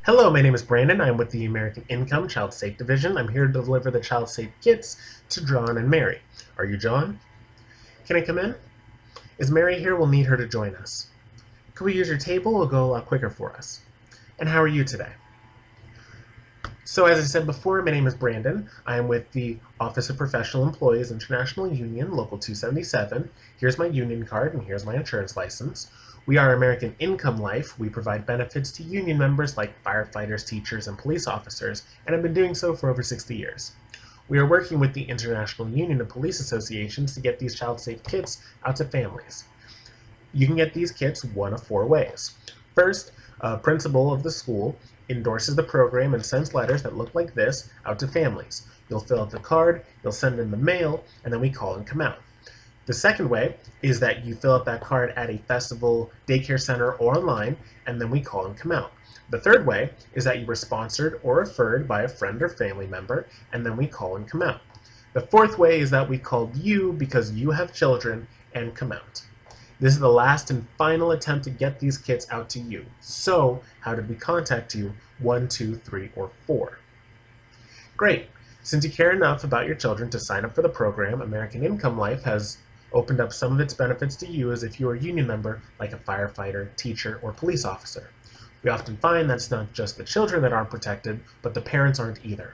Hello, my name is Brandon. I'm with the American Income Child Safe Division. I'm here to deliver the Child Safe kits to John and Mary. Are you John? Can I come in? Is Mary here? We'll need her to join us. Could we use your table? It'll go a lot quicker for us. And how are you today? So as I said before, my name is Brandon. I am with the Office of Professional Employees International Union, Local 277. Here's my union card and here's my insurance license. We are American Income Life. We provide benefits to union members like firefighters, teachers, and police officers, and have been doing so for over 60 years. We are working with the International Union of Police Associations to get these child safe kits out to families. You can get these kits one of four ways. First, a principal of the school endorses the program and sends letters that look like this out to families. You'll fill out the card, you'll send in the mail, and then we call and come out. The second way is that you fill out that card at a festival, daycare center, or online, and then we call and come out. The third way is that you were sponsored or referred by a friend or family member, and then we call and come out. The fourth way is that we called you because you have children and come out. This is the last and final attempt to get these kits out to you. So, how did we contact you? 1, 2, 3, or 4? Great. Since you care enough about your children to sign up for the program, American Income Life has opened up some of its benefits to you as if you are a union member, like a firefighter, teacher, or police officer. We often find that's not just the children that aren't protected, but the parents aren't either.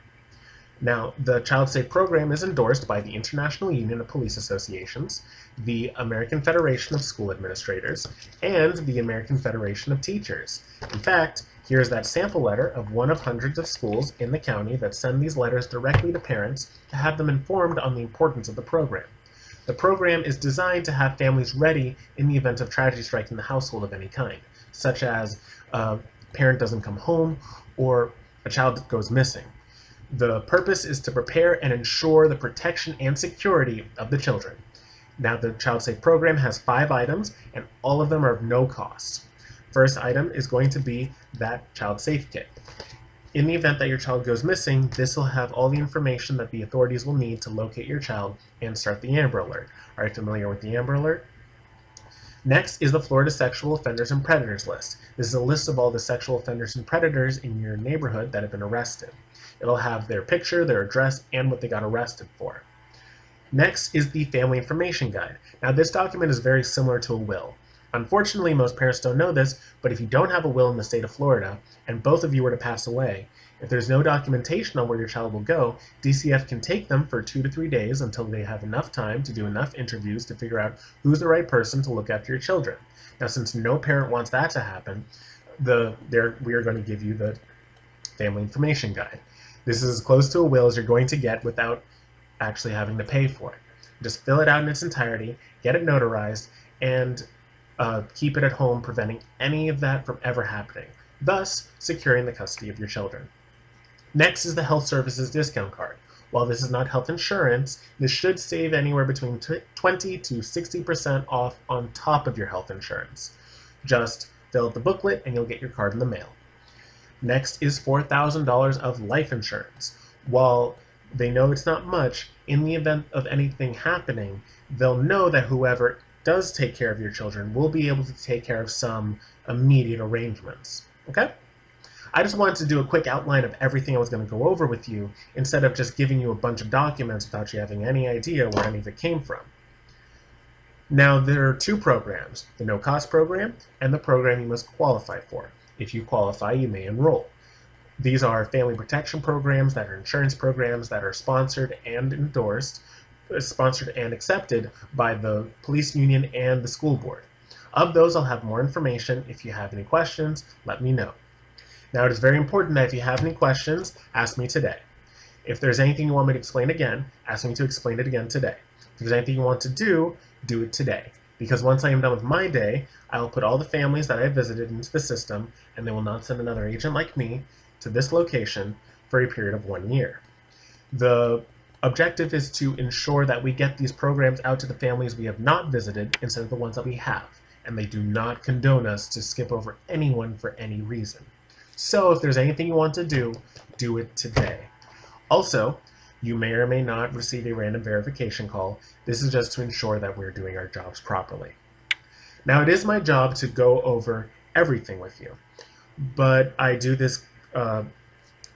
Now, the Child Safe program is endorsed by the International Union of Police Associations, the American Federation of School Administrators, and the American Federation of Teachers. In fact, here's that sample letter of one of hundreds of schools in the county that send these letters directly to parents to have them informed on the importance of the program. The program is designed to have families ready in the event of tragedy striking the household of any kind, such as a parent doesn't come home or a child goes missing. The purpose is to prepare and ensure the protection and security of the children. Now, the Child Safe program has 5 items, and all of them are of no cost. First item is going to be that Child Safe kit. In the event that your child goes missing, this will have all the information that the authorities will need to locate your child and start the Amber Alert. Are you familiar with the Amber Alert? Next is the Florida Sexual Offenders and Predators list. This is a list of all the sexual offenders and predators in your neighborhood that have been arrested. It'll have their picture, their address, and what they got arrested for. Next is the Family Information Guide. Now, this document is very similar to a will. Unfortunately, most parents don't know this, but if you don't have a will in the state of Florida, and both of you were to pass away, if there's no documentation on where your child will go, DCF can take them for 2 to 3 days until they have enough time to do enough interviews to figure out who's the right person to look after your children. Now, since no parent wants that to happen, we are going to give you the Family Information Guide. This is as close to a will as you're going to get without actually having to pay for it. Just fill it out in its entirety, get it notarized, and keep it at home, preventing any of that from ever happening, thus securing the custody of your children. Next is the Health Services Discount Card. While this is not health insurance, this should save anywhere between 20 to 60% off on top of your health insurance. Just fill out the booklet and you'll get your card in the mail. Next is $4,000 of life insurance. While they know it's not much, in the event of anything happening, they'll know that whoever does take care of your children will be able to take care of some immediate arrangements. Okay? I just wanted to do a quick outline of everything I was going to go over with you instead of just giving you a bunch of documents without you having any idea where any of it came from. Now, there are 2 programs, the no-cost program and the program you must qualify for. If you qualify, you may enroll. These are family protection programs that are insurance programs that are sponsored and endorsed, sponsored and accepted by the police union and the school board. Of those, I'll have more information. If you have any questions, let me know. Now, it is very important that if you have any questions, ask me today. If there's anything you want me to explain again, ask me to explain it again today. If there's anything you want to do it today. Because once I am done with my day, I will put all the families that I have visited into the system, and they will not send another agent like me to this location for a period of 1 year. The objective is to ensure that we get these programs out to the families we have not visited instead of the ones that we have, and they do not condone us to skip over anyone for any reason. So if there's anything you want to do it today. Also, you may or may not receive a random verification call. This is just to ensure that we're doing our jobs properly. Now, it is my job to go over everything with you, but I do this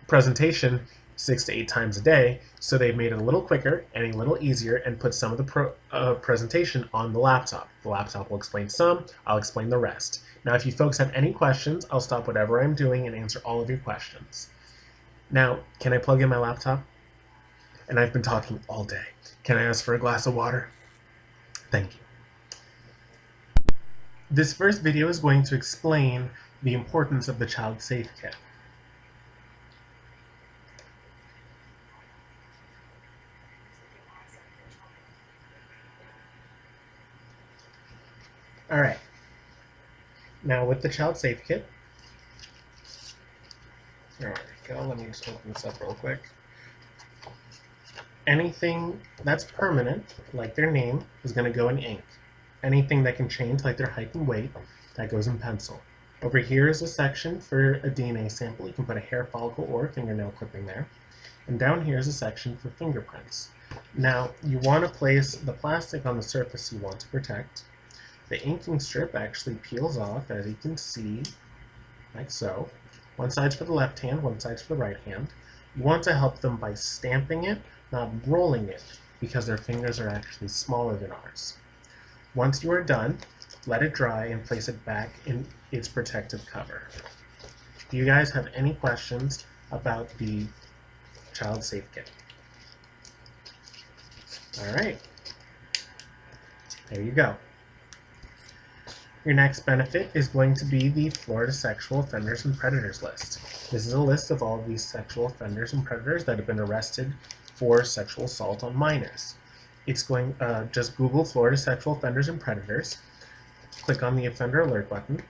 presentation 6 to 8 times a day, so they've made it a little quicker and a little easier and put some of the presentation on the laptop. The laptop will explain some, I'll explain the rest. Now, if you folks have any questions, I'll stop whatever I'm doing and answer all of your questions. Now, can I plug in my laptop? And I've been talking all day. Can I ask for a glass of water? Thank you. This first video is going to explain the importance of the Child Safe Kit. All right. Now with the Child Safe Kit, there we go. Let me just open this up real quick. Anything that's permanent, like their name, is going to go in ink. Anything that can change, like their height and weight, that goes in pencil. Over here is a section for a DNA sample. You can put a hair follicle or a fingernail clipping there. And down here is a section for fingerprints. Now, you want to place the plastic on the surface you want to protect. The inking strip actually peels off, as you can see, like so. One side's for the left hand, one side's for the right hand. You want to help them by stamping it, not rolling it, because their fingers are actually smaller than ours. Once you are done, let it dry and place it back in its protective cover. Do you guys have any questions about the Child Safe Kit? All right, there you go. Your next benefit is going to be the Florida Sexual Offenders and Predators list. This is a list of all of these sexual offenders and predators that have been arrested for sexual assault on minors. It's going, just Google Florida Sexual Offenders and Predators, click on the Offender Alert button,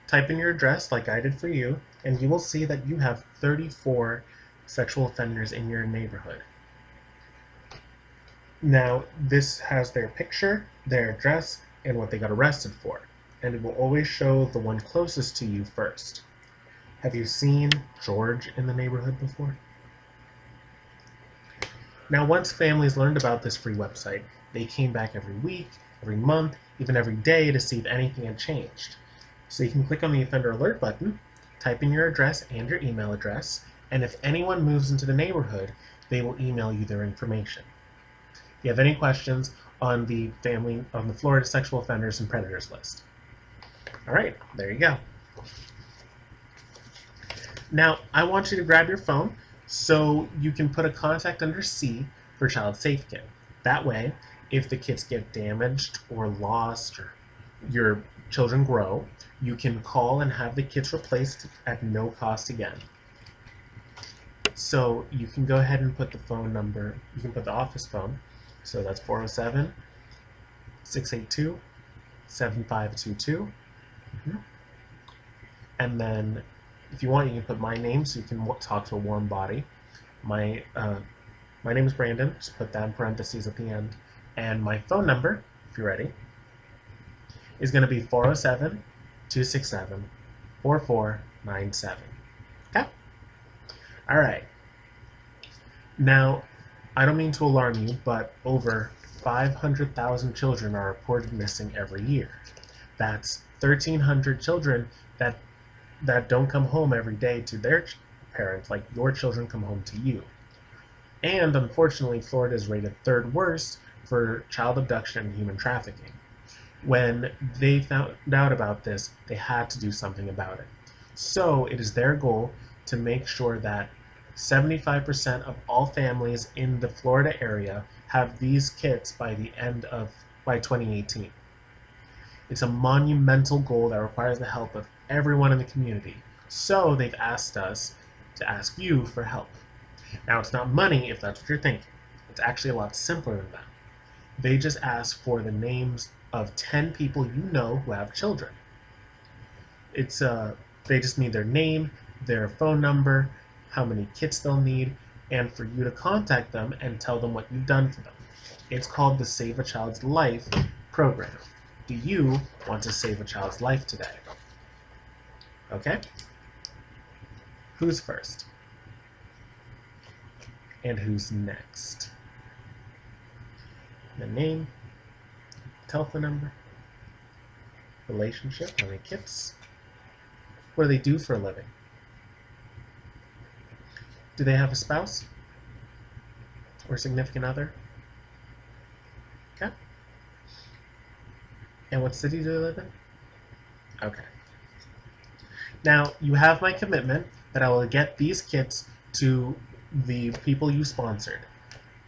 type in your address like I did for you, and you will see that you have 34 sexual offenders in your neighborhood. Now, this has their picture, their address, and what they got arrested for, and it will always show the one closest to you first. Have you seen George in the neighborhood before? Now, once families learned about this free website, they came back every week, every month, even every day to see if anything had changed. So you can click on the Offender Alert button, type in your address and your email address, and if anyone moves into the neighborhood, they will email you their information. If you have any questions on the Florida Sexual Offenders and Predators list. All right, there you go. Now, I want you to grab your phone so you can put a contact under C for Child Safe Kit. That way, if the kits get damaged or lost or your children grow, you can call and have the kits replaced at no cost again. So you can go ahead and put the phone number, you can put the office phone, so that's 407-682-7522. And then if you want, you can put my name so you can talk to a warm body. My name is Brandon, just put that in parentheses at the end. And my phone number, if you're ready, is going to be 407-267-4497. Okay? All right. Now, I don't mean to alarm you, but over 500,000 children are reported missing every year. That's 1,300 children that don't come home every day to their parents, like your children come home to you. And unfortunately, Florida is rated third worst for child abduction and human trafficking. When they found out about this, they had to do something about it. So it is their goal to make sure that 75% of all families in the Florida area have these kits by 2018. It's a monumental goal that requires the help of everyone in the community. So they've asked us to ask you for help. Now, it's not money if that's what you're thinking. It's actually a lot simpler than that. They just ask for the names of 10 people you know who have children. They just need their name, their phone number, how many kits they'll need, and for you to contact them and tell them what you've done for them. It's called the Save a Child's Life program. Do you want to save a child's life today? Okay? Who's first? And who's next? The name, telephone number, relationship, how many kits, what do they do for a living? Do they have a spouse or significant other? Okay. And what city do they live in? Okay. Now, you have my commitment that I will get these kits to the people you sponsored.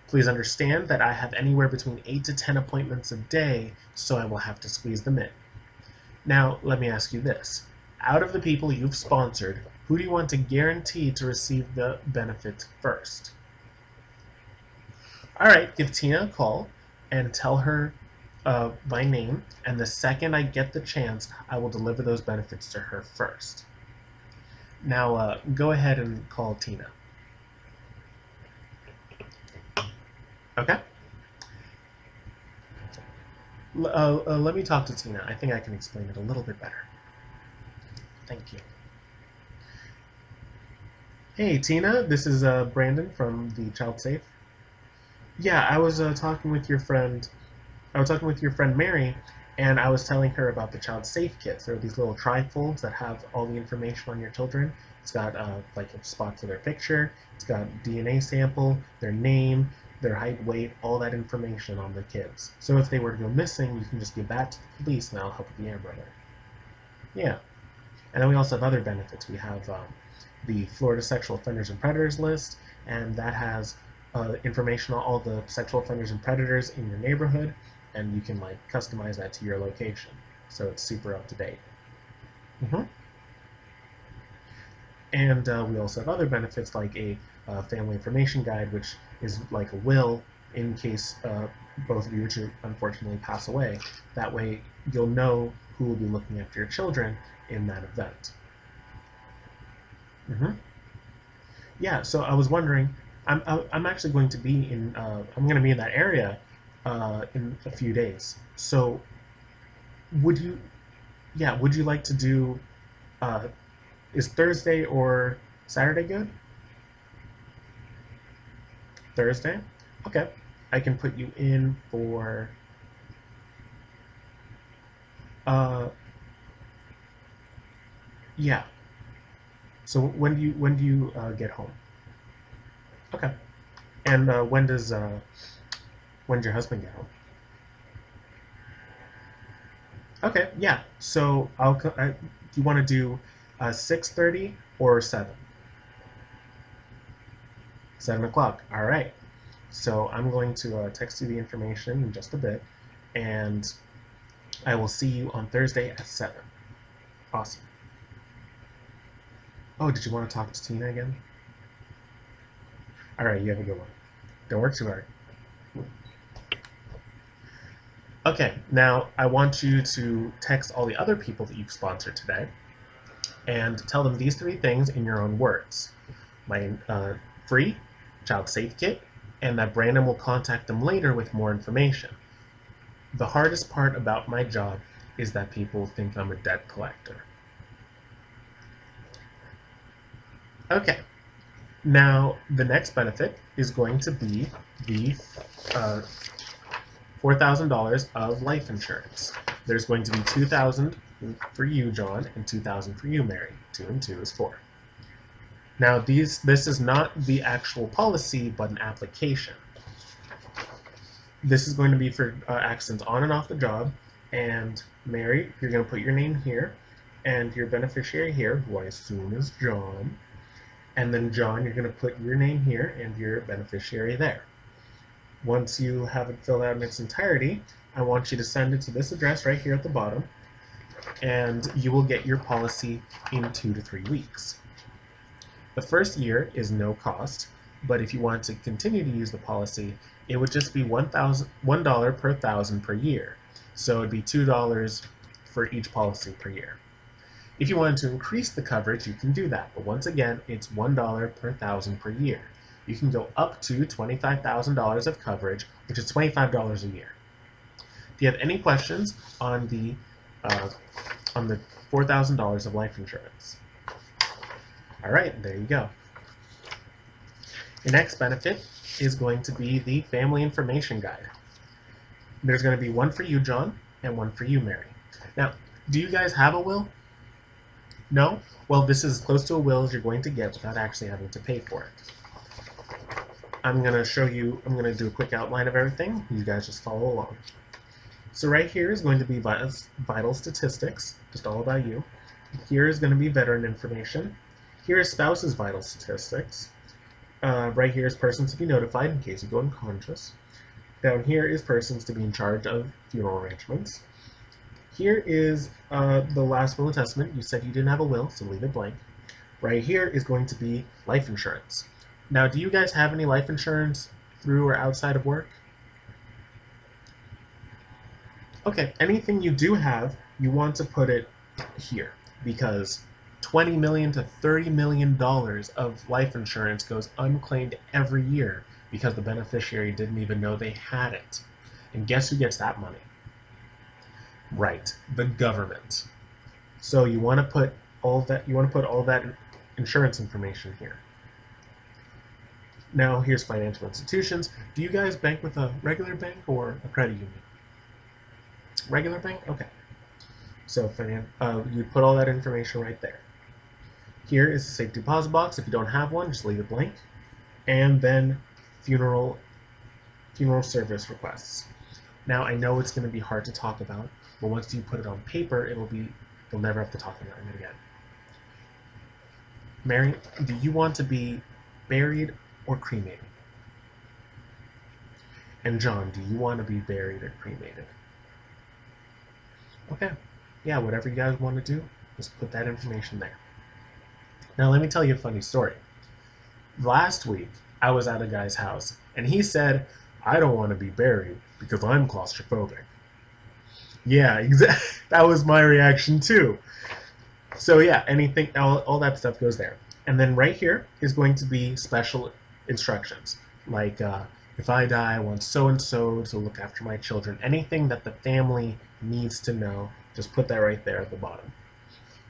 Please understand that I have anywhere between 8 to 10 appointments a day, so I will have to squeeze them in. Now, let me ask you this. Out of the people you've sponsored, who do you want to guarantee to receive the benefits first? All right, give Tina a call and tell her my name, and the second I get the chance, I will deliver those benefits to her first. Now, go ahead and call Tina. Okay? Let me talk to Tina. I think I can explain it a little bit better. Thank you. Hey, Tina, this is Brandon from the Child Safe. Yeah, I was talking with your friend. I was talking with your friend Mary, and I was telling her about the Child Safe kits. There are these little trifolds that have all the information on your children. It's got like a spot for their picture. It's got DNA sample, their name, their height, weight, all that information on the kids. So if they were to go missing, you can just give that to the police, and that'll help with the Air Brother. Yeah, and then we also have other benefits. We have the Florida Sexual Offenders and Predators list, and that has information on all the sexual offenders and predators in your neighborhood, and you can like customize that to your location, so it's super up to date. Mm-hmm. And we also have other benefits like a family information guide, which is like a will in case both of you were to unfortunately pass away. That way you'll know who will be looking after your children in that event. Mm-hmm. Yeah, so I was wondering, I'm actually going to be in I'm going to be in that area in a few days. So would you, yeah, would you like to do uh, is Thursday or Saturday good? Thursday? Okay. I can put you in for uh yeah. So when do you get home? Okay. And when does your husband get home? Okay, yeah. So do you want to do 6:30 or 7? 7 o'clock. All right. So I'm going to text you the information in just a bit, and I will see you on Thursday at 7. Awesome. Oh, did you want to talk to Tina again? All right, you have a good one. Don't work too hard. Okay, now I want you to text all the other people that you've sponsored today and tell them these 3 things in your own words. My free child safe kit, and that Brandon will contact them later with more information. The hardest part about my job is that people think I'm a debt collector. Okay, now the next benefit is going to be the $4,000 of life insurance. There's going to be $2,000 for you, John, and $2,000 for you, Mary. 2 and 2 is 4. Now, this is not the actual policy, but an application. This is going to be for accidents on and off the job. And Mary, you're going to put your name here, and your beneficiary here, who I assume is John. And then John, you're going to put your name here and your beneficiary there. Once you have it filled out in its entirety, I want you to send it to this address right here at the bottom, and you will get your policy in 2 to 3 weeks. The first year is no cost, but if you want to continue to use the policy, it would just be $1 per thousand per year. So it'd be $2 for each policy per year. If you wanted to increase the coverage, you can do that, but once again, it's $1 per thousand per year. You can go up to $25,000 of coverage, which is $25 a year. Do you have any questions on the $4,000 of life insurance? All right, there you go. The next benefit is going to be the family information guide. There's going to be one for you, John, and one for you, Mary. Now, do you guys have a will? No? Well, this is as close to a will as you're going to get without actually having to pay for it. I'm going to do a quick outline of everything. You guys just follow along. So right here is going to be vital statistics, just all about you. Here is going to be veteran information. Here is spouse's vital statistics. Right here is persons to be notified in case you go unconscious. Down here is persons to be in charge of funeral arrangements. Here is the last will and testament. You said you didn't have a will, so leave it blank. Right here is going to be life insurance. Now, do you guys have any life insurance through or outside of work? Okay, anything you do have, you want to put it here, because $20 million to $30 million of life insurance goes unclaimed every year because the beneficiary didn't even know they had it. And guess who gets that money? Right, the government. So you want to put all that insurance information here. Now here's financial institutions. Do you guys bank with a regular bank or a credit union? Regular bank? Okay. So you put all that information right there. Here is the safe deposit box. If you don't have one, just leave it blank. And then funeral service requests. Now I know it's going to be hard to talk about, but once you put it on paper, you'll never have to talk about it again. Mary, do you want to be buried or cremated? And John, do you want to be buried or cremated? Okay, yeah, whatever you guys want to do, just put that information there. Now let me tell you a funny story. Last week, I was at a guy's house, and he said, I don't want to be buried because I'm claustrophobic. Yeah, exactly. That was my reaction too. So yeah, all that stuff goes there. And then right here is going to be special instructions, like if I die, I want so-and-so to look after my children. Anything that the family needs to know, just put that right there at the bottom.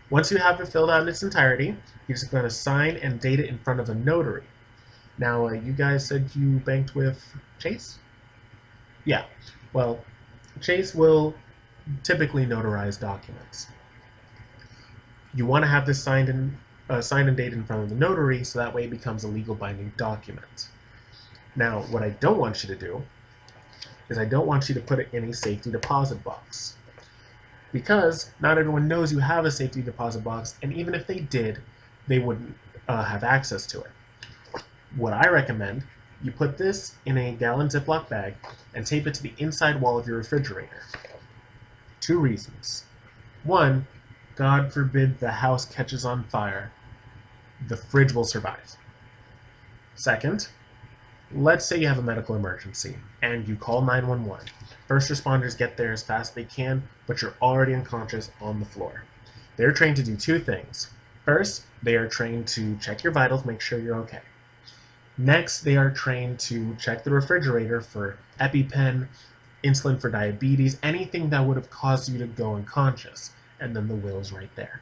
Once you have it filled out in its entirety, you're just going to sign and date it in front of a notary. Now, you guys said you banked with Chase? Yeah. Well, Chase will typically notarize documents. You want to have this signed and dated in front of the notary, so that way it becomes a legal binding document. Now, what I don't want you to do is I don't want you to put it in a safety deposit box, because not everyone knows you have a safety deposit box, and even if they did, they wouldn't have access to it. What I recommend, you put this in a gallon Ziploc bag and tape it to the inside wall of your refrigerator. 2 reasons. 1, God forbid the house catches on fire, the fridge will survive. 2nd, let's say you have a medical emergency and you call 911. First responders get there as fast as they can, but you're already unconscious on the floor. They're trained to do 2 things. First, they are trained to check your vitals, make sure you're okay. Next, they are trained to check the refrigerator for EpiPen, insulin for diabetes, anything that would have caused you to go unconscious. And then the will is right there.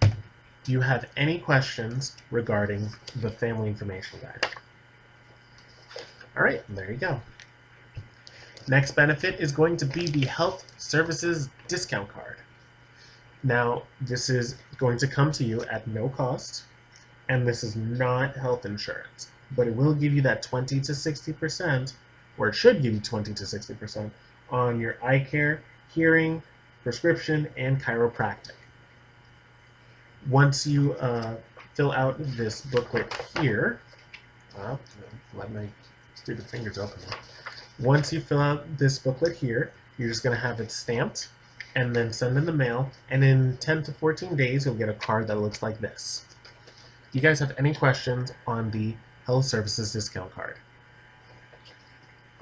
Do you have any questions regarding the family information guide? All right, there you go. Next benefit is going to be the health services discount card. Now, this is going to come to you at no cost, and this is not health insurance, but it will give you that 20 to 60%, or it should give you 20 to 60% on your eye care, hearing, prescription, and chiropractic. Once you fill out this booklet here, let my stupid fingers open it. Once you fill out this booklet here, you're just going to have it stamped and then send in the mail, and in 10 to 14 days you'll get a card that looks like this. Do you guys have any questions on the health services discount card?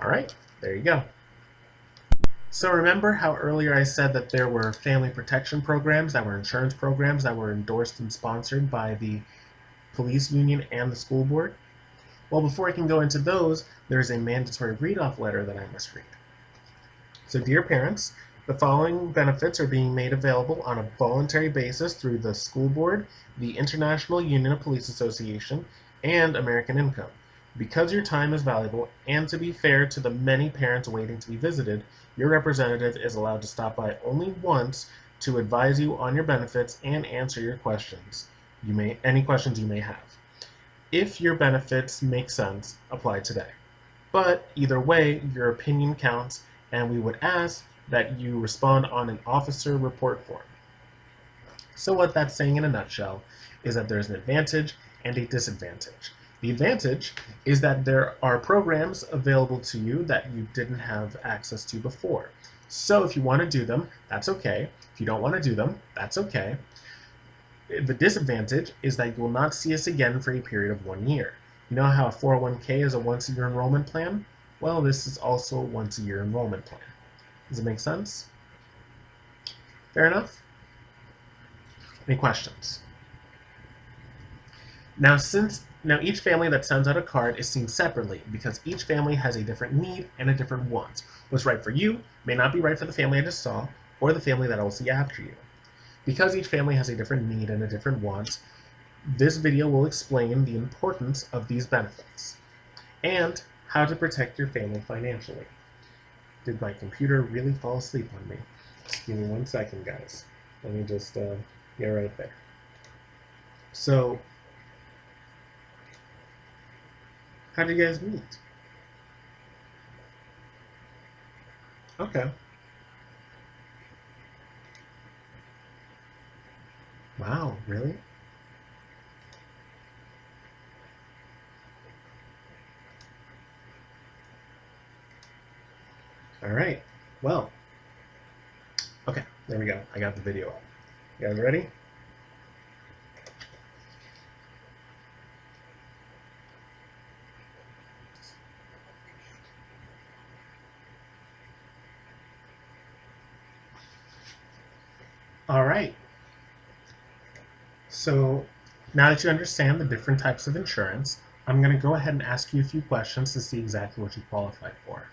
All right, there you go. So remember how earlier I said that there were family protection programs, that were insurance programs that were endorsed and sponsored by the police union and the school board? Well, before I can go into those, there's a mandatory read-off letter that I must read. So dear parents, the following benefits are being made available on a voluntary basis through the school board, the International Union of Police Association, and American Income. Because your time is valuable, and to be fair to the many parents waiting to be visited, your representative is allowed to stop by only once to advise you on your benefits and answer your questions. Any questions you may have. If your benefits make sense, apply today. But either way, your opinion counts, and we would ask that you respond on an officer report form. So what that's saying in a nutshell is that there's an advantage and a disadvantage. The advantage is that there are programs available to you that you didn't have access to before. So if you want to do them, that's okay. If you don't want to do them, that's okay. The disadvantage is that you will not see us again for a period of 1 year. You know how a 401k is a once-a-year enrollment plan? Well, this is also a once-a-year enrollment plan. Does it make sense? Fair enough? Any questions? Now each family that sends out a card is seen separately because each family has a different need and a different want. What's right for you may not be right for the family I just saw or the family that I will see after you. Because each family has a different need and a different want, this video will explain the importance of these benefits and how to protect your family financially. Did my computer really fall asleep on me? Just give me 1 second, guys. Let me just get right there. So, how did you guys meet? Okay. Wow, really? All right. Well, okay, there we go. I got the video up. You guys ready? All right. So now that you understand the different types of insurance, I'm going to go ahead and ask you a few questions to see exactly what you qualify for.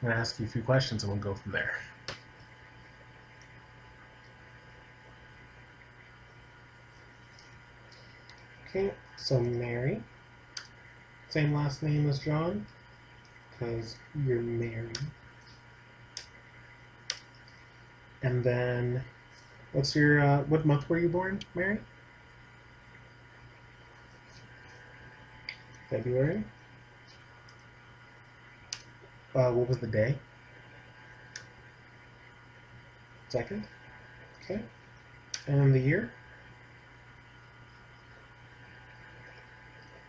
I'm going to ask you a few questions and we'll go from there. Okay, so Mary, same last name as John, because you're married. And then, what's your, what month were you born, Mary? February. What was the day? 2nd. Okay. And the year?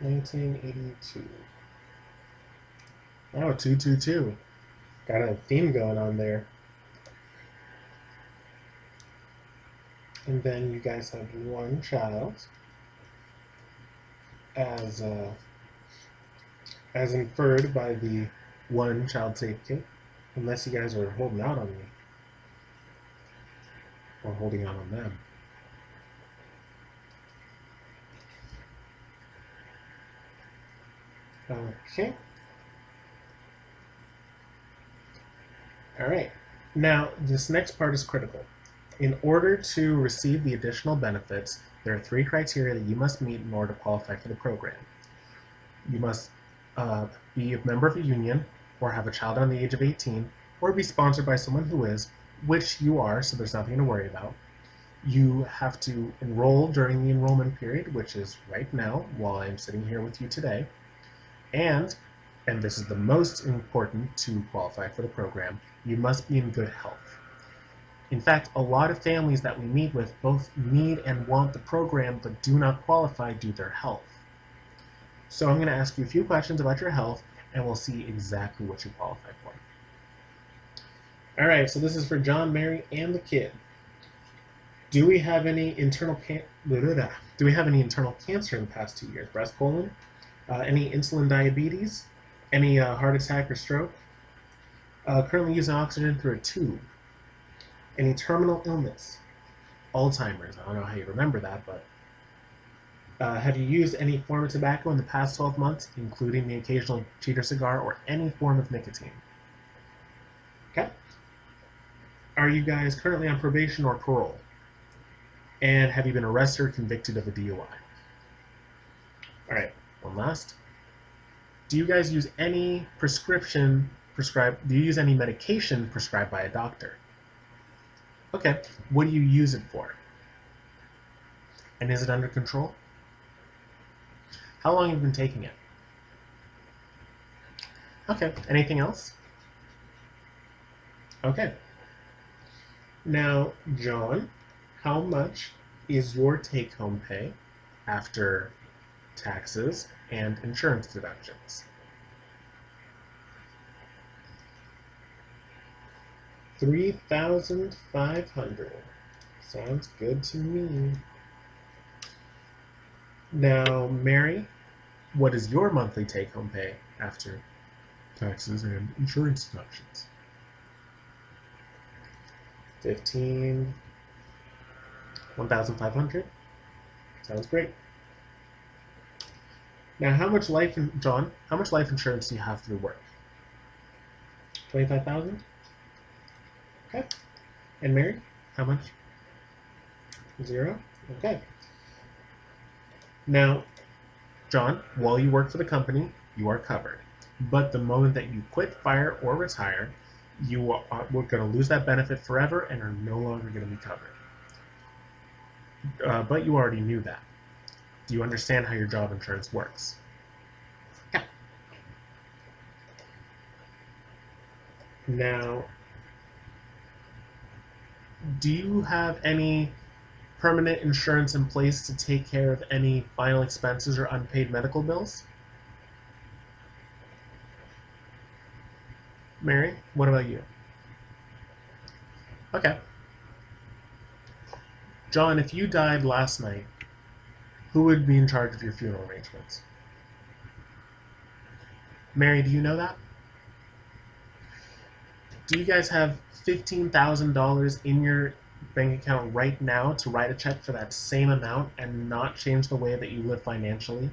1982. Oh, 222. Got a theme going on there. And then you guys have 1 child, as inferred by the 1 child safety, unless you guys are holding out on me or holding out on them. Okay. All right. Now, this next part is critical. In order to receive the additional benefits, there are 3 criteria that you must meet in order to qualify for the program. You must be a member of a union, or have a child under the age of 18, or be sponsored by someone who is, which you are, so there's nothing to worry about. You have to enroll during the enrollment period, which is right now, while I'm sitting here with you today. And this is the most important to qualify for the program, you must be in good health. In fact, a lot of families that we meet with both need and want the program but do not qualify due to their health. So I'm going to ask you a few questions about your health and we'll see exactly what you qualify for. All right, so this is for John, Mary, and the kid. Do we have any internal cancer in the past 2 years? Breast, colon? Any insulin diabetes? Any heart attack or stroke? Currently using oxygen through a tube? Any terminal illness? Alzheimer's. I don't know how you remember that, but have you used any form of tobacco in the past 12 months, including the occasional cheater cigar or any form of nicotine? Okay. Are you guys currently on probation or parole? And have you been arrested or convicted of a DUI? All right, one last. Do you guys use any medication prescribed by a doctor? Okay, what do you use it for? And is it under control? How long have you been taking it? Okay. Anything else? Okay. Now, John, how much is your take-home pay after taxes and insurance deductions? $3,500. Sounds good to me. Now, Mary, what is your monthly take-home pay after taxes and insurance deductions? 1,500. Sounds great. Now, John, how much life insurance do you have through work? 25,000. Okay. And Mary, how much? 0. Okay. Now, John, while you work for the company, you are covered. But the moment that you quit, fire, or retire, we're going to lose that benefit forever and are no longer going to be covered. But you already knew that. Do you understand how your job insurance works? Yeah. Now, do you have any permanent insurance in place to take care of any final expenses or unpaid medical bills? Mary, what about you? Okay. John, if you died last night, who would be in charge of your funeral arrangements? Mary, do you know that? Do you guys have $15,000 in your bank account right now to write a check for that same amount and not change the way that you live financially?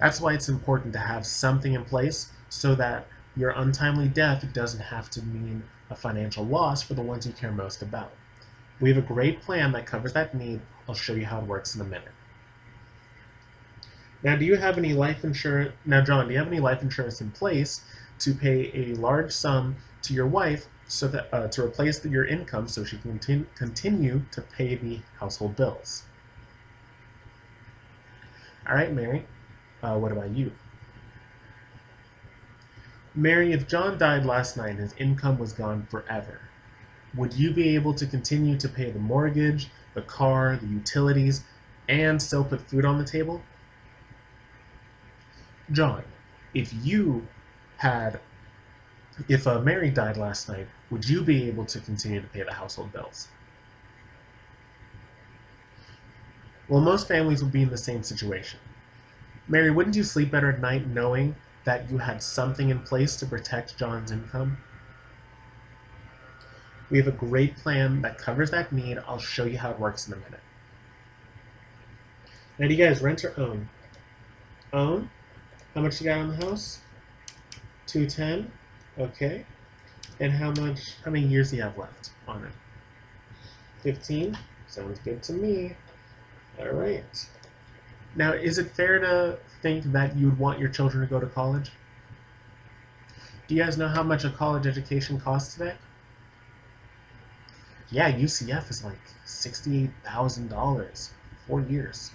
That's why it's important to have something in place so that your untimely death doesn't have to mean a financial loss for the ones you care most about. We have a great plan that covers that need. I'll show you how it works in a minute. Now, do you have any life insurance? Now, John, do you have any life insurance in place to pay a large sum to your wife so that to replace your income so she can continue to pay the household bills? All right, Mary. What about you? Mary, if John died last night and his income was gone forever, would you be able to continue to pay the mortgage, the car, the utilities, and still put food on the table? John, if Mary died last night, would you be able to continue to pay the household bills? Well, most families would be in the same situation. Mary, wouldn't you sleep better at night knowing that you had something in place to protect John's income? We have a great plan that covers that need. I'll show you how it works in a minute. Now, do you guys rent or own? Own? How much you got on the house? 210. Okay. And how many years do you have left on it? 15. Sounds good to me. All right. Now, is it fair to think that you would want your children to go to college? Do you guys know how much a college education costs today? Yeah, UCF is like $68,000, 4 years.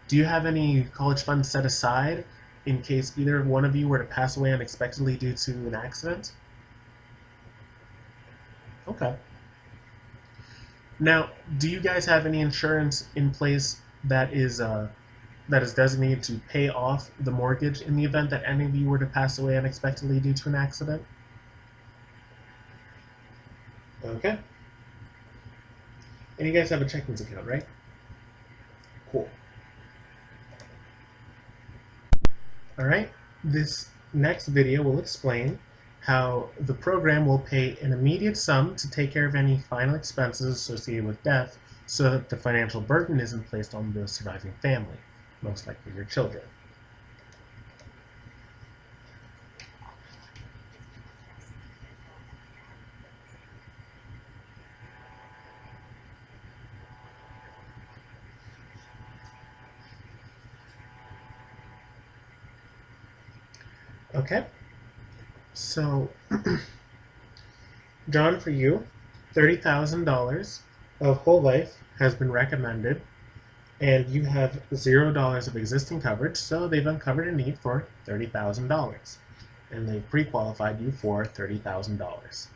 Do you have any college funds set aside in case either one of you were to pass away unexpectedly due to an accident? Okay. Now, do you guys have any insurance in place that is designated to pay off the mortgage in the event that any of you were to pass away unexpectedly due to an accident? Okay. And you guys have a checking account, right? Cool. All right. This next video will explain how the program will pay an immediate sum to take care of any final expenses associated with death so that the financial burden isn't placed on the surviving family, most likely your children. Okay. So, John, for you, $30,000 of whole life has been recommended, and you have $0 of existing coverage, so they've uncovered a need for $30,000, and they've pre-qualified you for $30,000.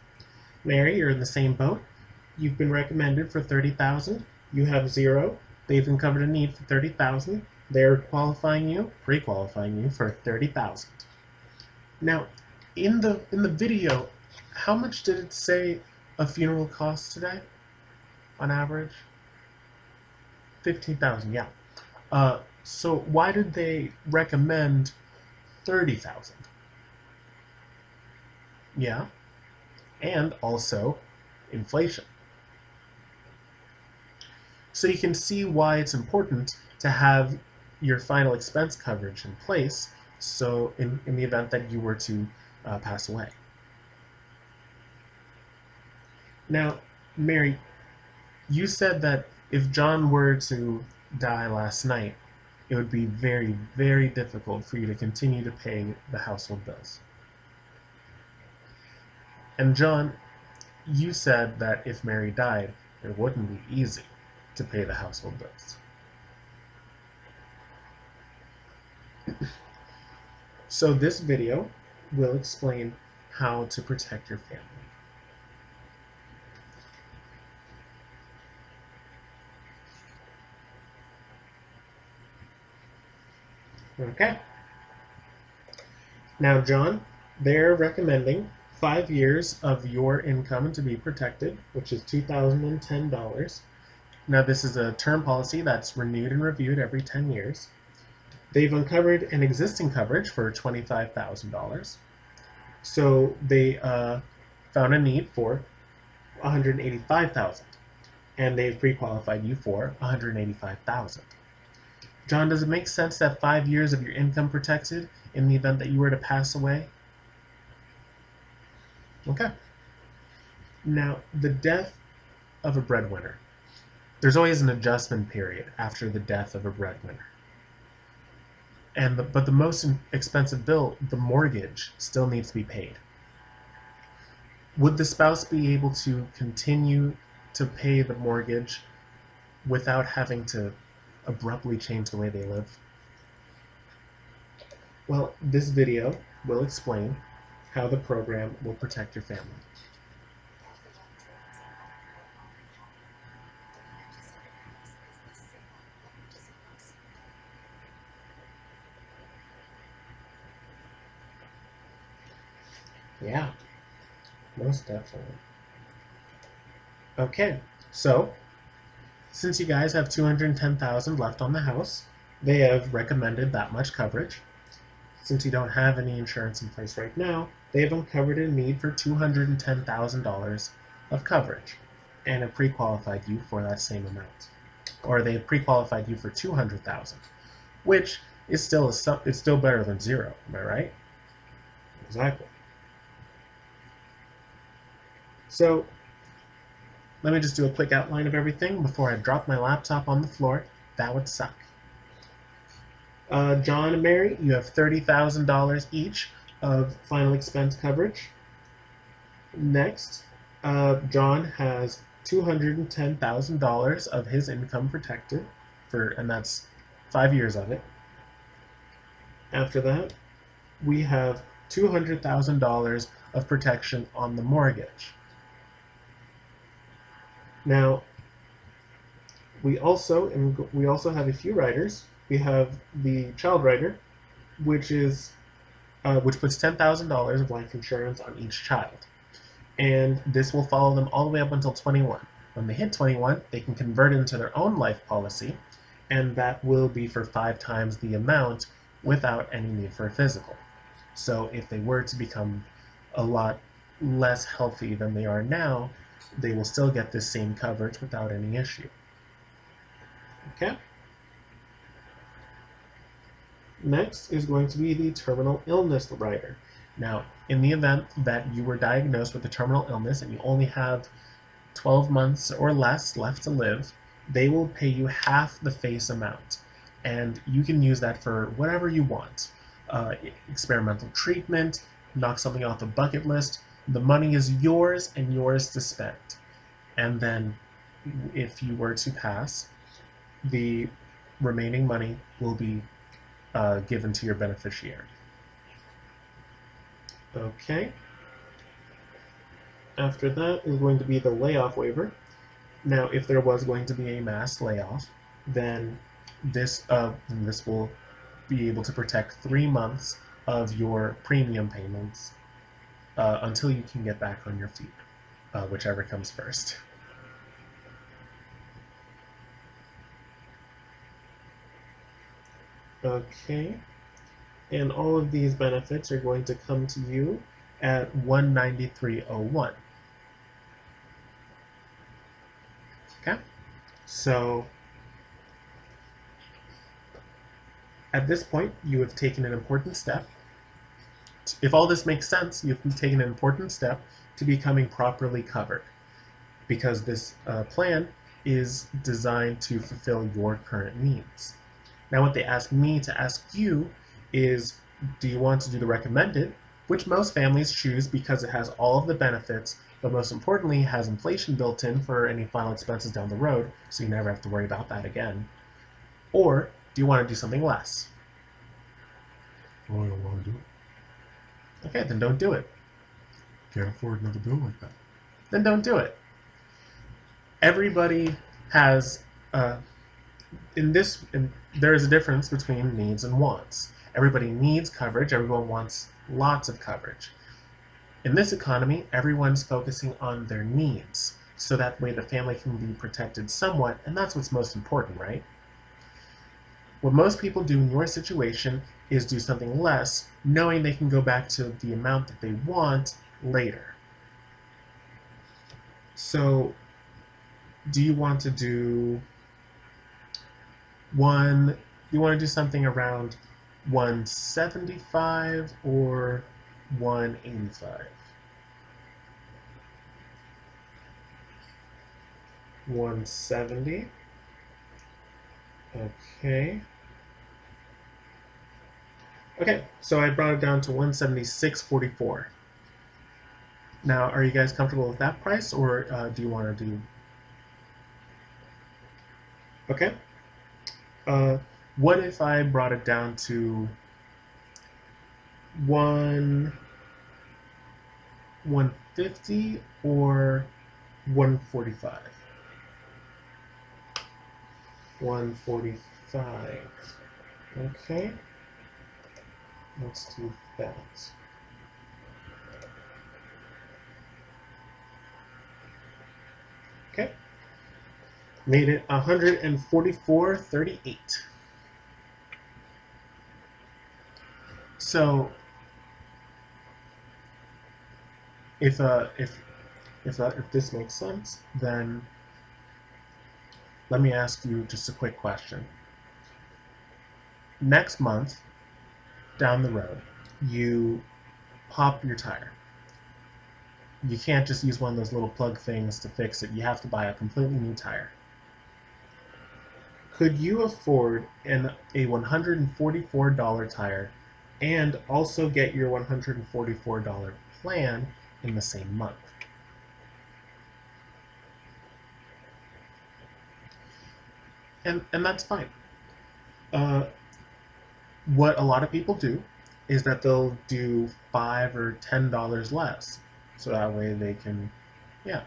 Mary, you're in the same boat. You've been recommended for $30,000. You have 0. They've uncovered a need for $30,000. They're qualifying you, pre-qualifying you for $30,000. Now, in the video, how much did it say a funeral costs today, on average? 15,000, yeah. So why did they recommend 30,000? Yeah, and also inflation. So you can see why it's important to have your final expense coverage in place, so in the event that you were to pass away. Now, Mary, you said that if John were to die last night, it would be very, very difficult for you to continue to pay the household bills. And John, you said that if Mary died, it wouldn't be easy to pay the household bills. So this video will explain how to protect your family. Okay. Now, John, they're recommending 5 years of your income to be protected, which is $2,010. Now, this is a term policy that's renewed and reviewed every 10 years. They've uncovered an existing coverage for $25,000. So they found a need for $185,000, and they've pre-qualified you for $185,000. John, does it make sense that 5 years of your income protected in the event that you were to pass away? Okay. Now, the death of a breadwinner. There's always an adjustment period after the death of a breadwinner. But the most expensive bill, the mortgage, still needs to be paid. Would the spouse be able to continue to pay the mortgage without having to abruptly change the way they live? Well, this video will explain how the program will protect your family. Yeah, most definitely. Okay, so since you guys have $210,000 left on the house, they have recommended that much coverage. Since you don't have any insurance in place right now, they have uncovered a need for $210,000 of coverage and have pre-qualified you for that same amount. Or they have pre-qualified you for $200,000, which is still it's still better than 0. Am I right? Exactly. So let me just do a quick outline of everything before I drop my laptop on the floor. That would suck. John and Mary, you have $30,000 each of final expense coverage. Next, John has $210,000 of his income protected, and that's 5 years of it. After that, we have $200,000 of protection on the mortgage. Now, we also have a few riders. We have the child rider, which puts $10,000 of life insurance on each child, and this will follow them all the way up until 21. When they hit 21, they can convert into their own life policy, and that will be for 5 times the amount without any need for a physical. So if they were to become a lot less healthy than they are now, they will still get this same coverage without any issue. Okay? Next is going to be the terminal illness rider. Now, in the event that you were diagnosed with a terminal illness and you only have 12 months or less left to live, they will pay you half the face amount. And you can use that for whatever you want. Experimental treatment, knock something off the bucket list. The money is yours and yours to spend. and then if you were to pass, the remaining money will be given to your beneficiary. Okay. After that is going to be the layoff waiver. Now, if there was going to be a mass layoff, then this will be able to protect 3 months of your premium payments until you can get back on your feet, whichever comes first. Okay, and all of these benefits are going to come to you at $193.01. Okay, so at this point, you have taken an important step. If all this makes sense, you've taken an important step to becoming properly covered, because this plan is designed to fulfill your current needs. Now, what they ask me to ask you is, do you want to do the recommended, which most families choose because it has all of the benefits, but most importantly, has inflation built in for any final expenses down the road, so you never have to worry about that again? Or do you want to do something less? Oh, I don't want to do it. Okay, then don't do it. Can't afford another bill like that. Then don't do it. Everybody has there is a difference between needs and wants. Everybody needs coverage. Everyone wants lots of coverage. In this economy, everyone's focusing on their needs, so that way the family can be protected somewhat, and that's what's most important, right? What most people do in your situation is do something less, knowing they can go back to the amount that they want later. So, do you want to do you want to do something around 175 or 185? 170. Okay. Okay, so I brought it down to 176.44. Now, are you guys comfortable with that price, or do you want to do? Okay. What if I brought it down to 150 or 145? 145. Okay. Let's do that. Okay. Made it 144.38. So if this makes sense, then let me ask you just a quick question. Next month, down the road, you pop your tire. You can't just use one of those little plug things to fix it. You have to buy a completely new tire. Could you afford a $144 tire and also get your $144 plan in the same month? And that's fine. What a lot of people do is that they'll do $5 or $10 less, so that way they can, yeah.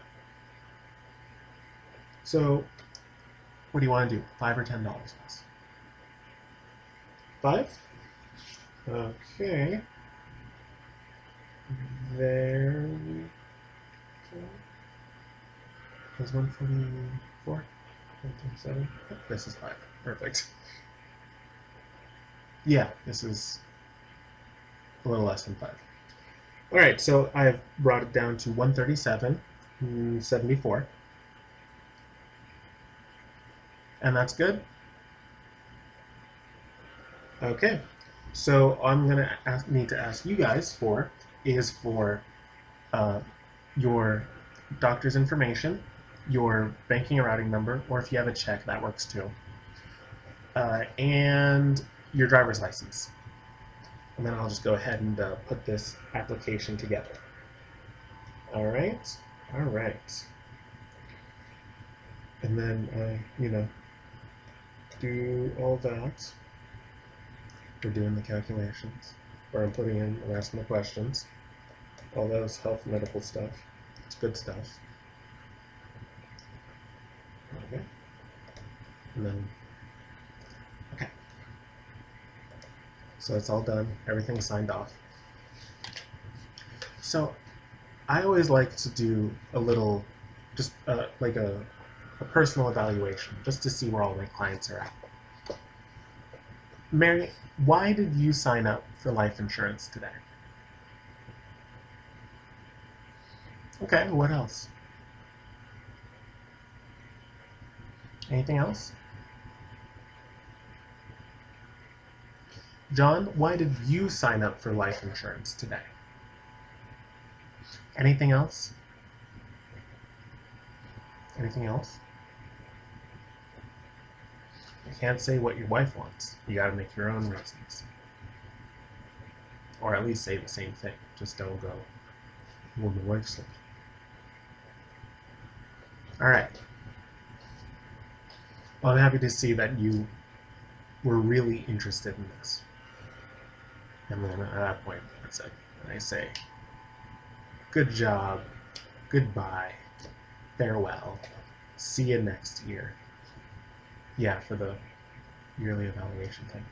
So, what do you want to do? $5 or $10 less? 5? Okay. There we go. That's 144, 137. This is 5. Perfect. Yeah, this is a little less than 5. All right, so I've brought it down to 137.74. And that's good. Okay, so I'm going to need to ask you guys for your doctor's information, your banking and routing number, or if you have a check, that works too, and your driver's license. And then I'll just go ahead and put this application together. All right. And then I, do all that. We're doing the calculations, where I'm putting in, I'm asking the questions, all those health medical stuff. It's good stuff. Okay. And then, okay. So it's all done. Everything's signed off. So I always like to do a little, just like a personal evaluation, just to see where all my clients are at. Mary, why did you sign up for life insurance today? Okay, what else? Anything else? John, why did you sign up for life insurance today? Anything else? Anything else? You can't say what your wife wants. You gotta make your own reasons. Or at least say the same thing. Just don't go, well, my wife said. Alright. Well, I'm happy to see that you were really interested in this. And then at that point, I say, good job, goodbye, farewell, see you next year. Yeah, for the yearly evaluation thing.